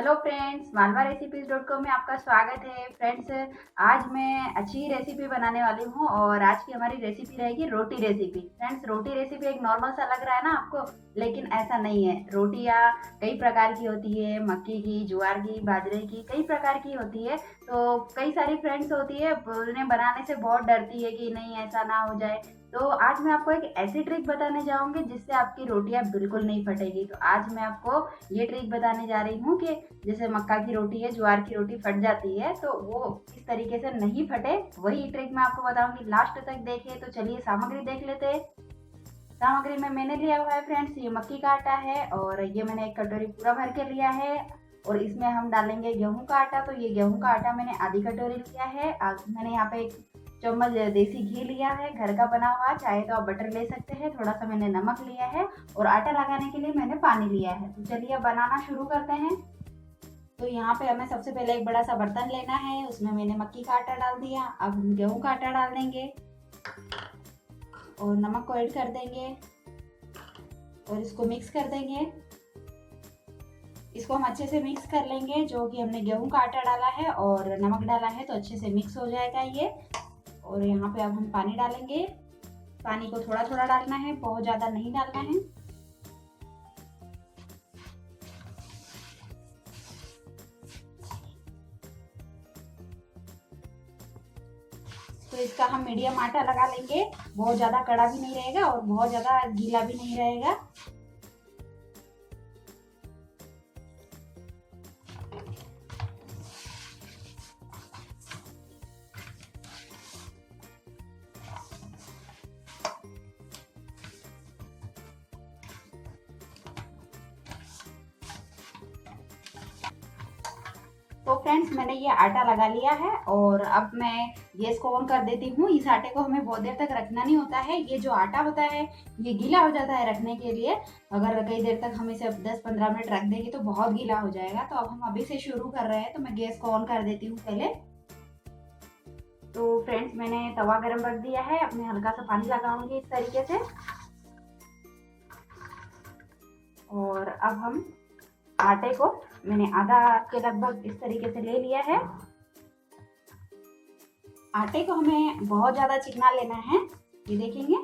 Hello friends, malvarecipes.com में आपका स्वागत है। फ्रेंड्स, आज मैं अच्छी रेसिपी बनाने वाली हूँ और आज की हमारी रेसिपी रहेगी रोटी रेसिपी। फ्रेंड्स, रोटी रेसिपी एक नॉर्मल सा लग रहा है ना आपको, लेकिन ऐसा नहीं है। रोटियाँ कई प्रकार की होती है, मक्की की, ज्वार की, बाजरे की, कई प्रकार की होती है। तो कई सारी फ्रेंड्स होती है, उन्हें बनाने से बहुत डरती है कि नहीं ऐसा ना हो जाए। तो आज मैं आपको एक ऐसी ट्रिक बताने जाऊंगी जिससे आपकी रोटियां बिल्कुल नहीं फटेगी। तो आज मैं आपको ये ट्रिक बताने जा रही हूँ कि जैसे मक्का की रोटी है, ज्वार की रोटी फट जाती है, तो वो किस तरीके से नहीं फटे, वही ट्रिक मैं आपको बताऊंगी। लास्ट तक देखिए। तो चलिए सामग्री देख लेते हैं। सामग्री में मैंने लिया हुआ है फ्रेंड्स, ये मक्की का आटा है और ये मैंने एक कटोरी पूरा भर के लिया है। और इसमें हम डालेंगे गेहूं का आटा। तो ये गेहूं का आटा मैंने आधी कटोरी लिया है। मैंने यहाँ पे एक चम्मच देसी घी लिया है, घर का बना हुआ। चाहे तो आप बटर ले सकते हैं। थोड़ा सा मैंने नमक लिया है और आटा लगाने के लिए मैंने पानी लिया है। तो चलिए अब बनाना शुरू करते हैं। तो यहाँ पे हमें सबसे पहले एक बड़ा सा बर्तन लेना है, उसमें मैंने मक्की का आटा डाल दिया। अब हम गेहूं का आटा डाल देंगे और नमक को ऐड कर देंगे और इसको मिक्स कर देंगे। इसको हम अच्छे से मिक्स कर लेंगे। जो कि हमने गेहूं का आटा डाला है और नमक डाला है, तो अच्छे से मिक्स हो जाएगा ये। और यहाँ पे अब हम पानी डालेंगे। पानी को थोड़ा थोड़ा डालना है, बहुत ज़्यादा नहीं डालना है। तो इसका हम मीडियम आटा लगा लेंगे। बहुत ज़्यादा कड़ा भी नहीं रहेगा और बहुत ज़्यादा गीला भी नहीं रहेगा। तो फ्रेंड्स, मैंने ये आटा लगा लिया है और अब मैं गैस को ऑन कर देती हूँ। इस आटे को हमें बहुत देर तक रखना नहीं होता है। ये जो आटा होता है ये गीला हो जाता है रखने के लिए। अगर कई देर तक हम इसे 10-15 मिनट रख देंगे तो बहुत गीला हो जाएगा। तो अब हम अभी से शुरू कर रहे हैं। तो मैं गैस को ऑन कर देती हूँ पहले। तो फ्रेंड्स, मैंने तवा गरम रख दिया है। अब मैं हल्का सा पानी लगाऊंगी इस तरीके से। और अब हम आटे को मैंने आधा के लगभग इस तरीके से ले लिया है। आटे को हमें बहुत ज्यादा चिकना लेना है, ये देखेंगे।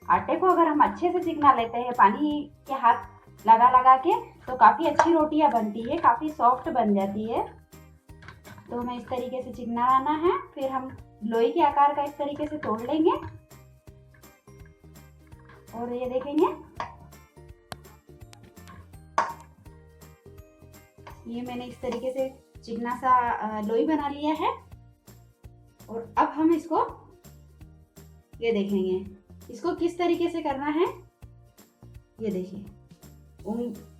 आटे को अगर हम अच्छे से चिकना लेते हैं पानी के हाथ लगा लगा के, तो काफी अच्छी रोटियां बनती है, काफी सॉफ्ट बन जाती है। तो हमें इस तरीके से चिकना लाना है। फिर हम लोई के आकार का इस तरीके से तोड़ लेंगे और ये देखेंगे, ये मैंने इस तरीके से चिकना सा लोई बना लिया है। और अब हम इसको, ये देखेंगे, इसको किस तरीके से करना है। ये देखिए,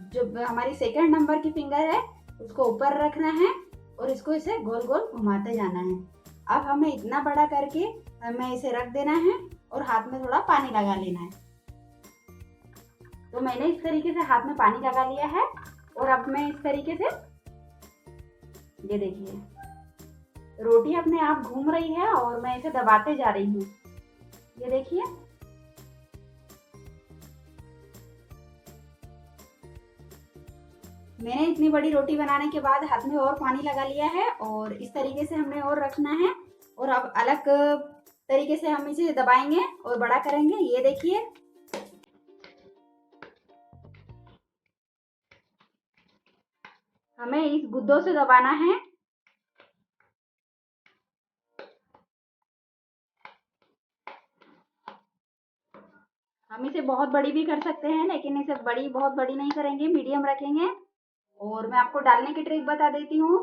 जो हमारी सेकंड नंबर की फिंगर है उसको ऊपर रखना है और इसको इसे गोल गोल घुमाते जाना है। अब हमें इतना बड़ा करके हमें इसे रख देना है और हाथ में थोड़ा पानी लगा लेना है। तो मैंने इस तरीके से हाथ में पानी लगा लिया है और अब मैं इस तरीके से, ये देखिए, रोटी अपने आप घूम रही है और मैं इसे दबाते जा रही हूँ। ये देखिए, मैंने इतनी बड़ी रोटी बनाने के बाद हाथ में और पानी लगा लिया है और इस तरीके से हमने और रखना है। और अब अलग तरीके से हम इसे दबाएंगे और बड़ा करेंगे। ये देखिए, हमें इस गुद्दों से दबाना है। हम इसे बहुत बड़ी भी कर सकते हैं, लेकिन इसे बहुत बड़ी नहीं करेंगे, मीडियम रखेंगे। और मैं आपको डालने की ट्रिक बता देती हूँ।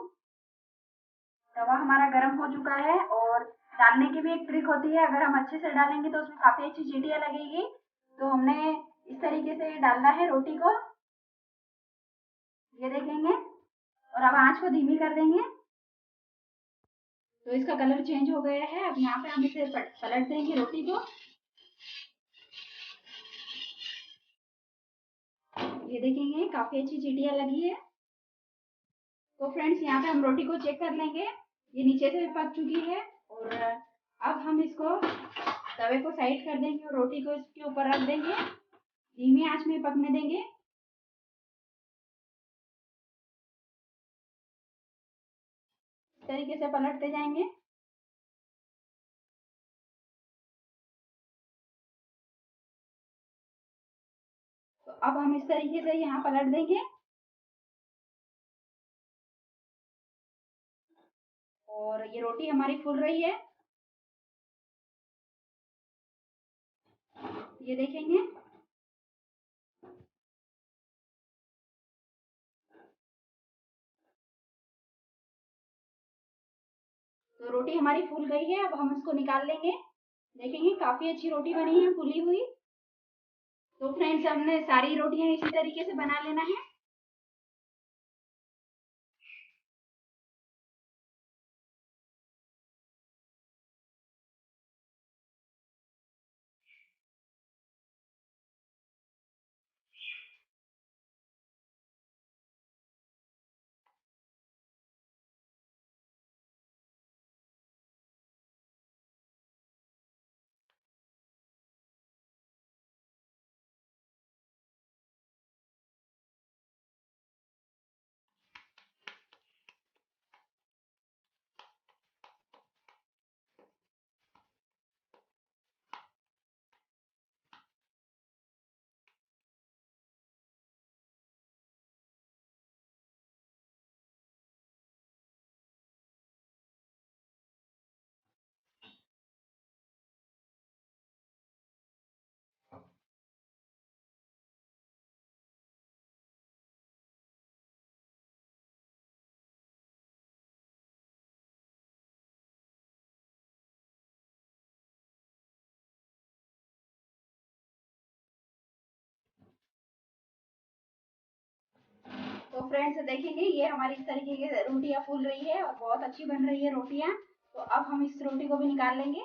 तवा हमारा गर्म हो चुका है और डालने की भी एक ट्रिक होती है। अगर हम अच्छे से डालेंगे तो उसमें काफी अच्छी चीटियां लगेगी। तो हमने इस तरीके से डालना है रोटी को, ये देखेंगे। और अब आंच को धीमी कर देंगे। तो इसका कलर चेंज हो गया है। अब यहाँ पे हम इसे पलट देंगे रोटी को। ये देखेंगे, काफी अच्छी चीटियां लगी है। तो फ्रेंड्स, यहाँ पे हम रोटी को चेक कर लेंगे। ये नीचे से भी पक चुकी है और अब हम इसको तवे को साइड कर देंगे और रोटी को इसके ऊपर रख देंगे, धीमी आंच में पकने देंगे। इस तरीके से पलटते जाएंगे। तो अब हम इस तरीके से यहाँ पलट देंगे और ये रोटी हमारी फूल रही है, ये देखेंगे। तो रोटी हमारी फूल गई है, अब हम इसको निकाल लेंगे। देखेंगे काफी अच्छी रोटी बनी है, फूली हुई। तो फ्रेंड्स, हमने सारी रोटियां इसी तरीके से बना लेना है। तो फ्रेंड्स, देखेंगे ये हमारी इस तरीके की रोटियां फूल रही है और बहुत अच्छी बन रही है रोटियां। तो अब हम इस रोटी को भी निकाल लेंगे।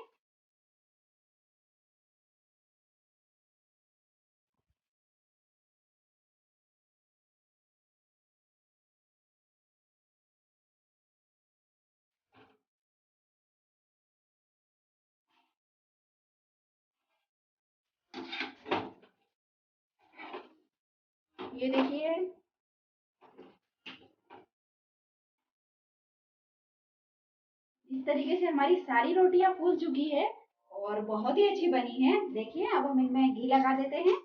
ये देखिए, इस तरीके से हमारी सारी रोटियां फूल चुकी है और बहुत ही अच्छी बनी है। देखिए, अब हम इनमें घी लगा देते हैं।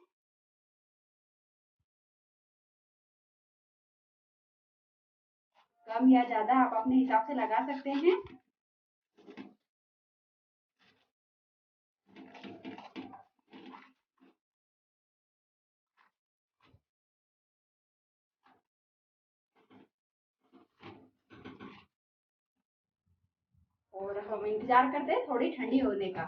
कम या ज्यादा आप अपने हिसाब से लगा सकते हैं। और हम इंतजार करते हैं थोड़ी ठंडी होने का।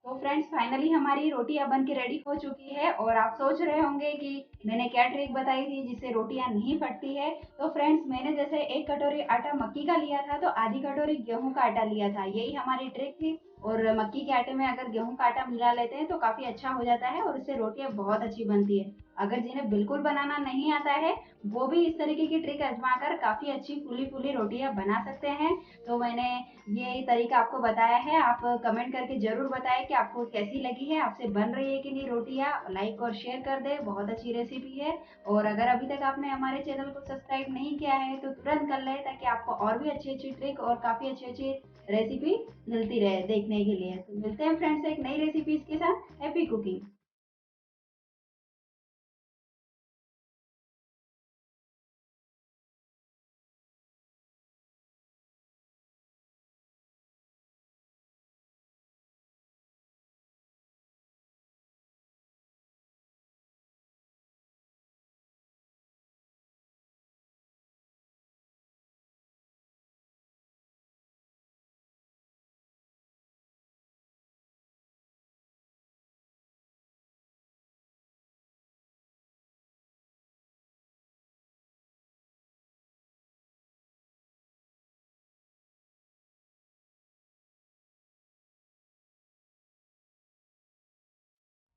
तो फ्रेंड्स, फाइनली हमारी रोटियां बन के रेडी हो चुकी है और आप सोच रहे होंगे कि मैंने क्या ट्रिक बताई थी जिससे रोटियां नहीं फटती है। तो फ्रेंड्स, मैंने जैसे 1 कटोरी आटा मक्की का लिया था तो आधी कटोरी गेहूं का आटा लिया था, यही हमारी ट्रिक थी। और मक्की के आटे में अगर गेहूं का आटा मिला लेते हैं तो काफी अच्छा हो जाता है और इससे रोटियां बहुत अच्छी बनती है। अगर जिन्हें बिल्कुल बनाना नहीं आता है वो भी इस तरीके की ट्रिक आजमा कर काफी अच्छी फूली फूली रोटियां बना सकते हैं। तो मैंने ये तरीका आपको बताया है। आप कमेंट करके ज़रूर बताएं कि आपको कैसी लगी है, आपसे बन रही है कि नहीं रोटियाँ। लाइक और शेयर कर दें, बहुत अच्छी रेसिपी है। और अगर अभी तक आपने हमारे चैनल को सब्सक्राइब नहीं किया है तो तुरंत कर लें ताकि आपको और भी अच्छी अच्छी ट्रिक और काफ़ी अच्छी अच्छी रेसिपी मिलती रहे देखने के लिए। तो मिलते हैं फ्रेंड्स एक नई रेसिपी के साथ। Happy cooking.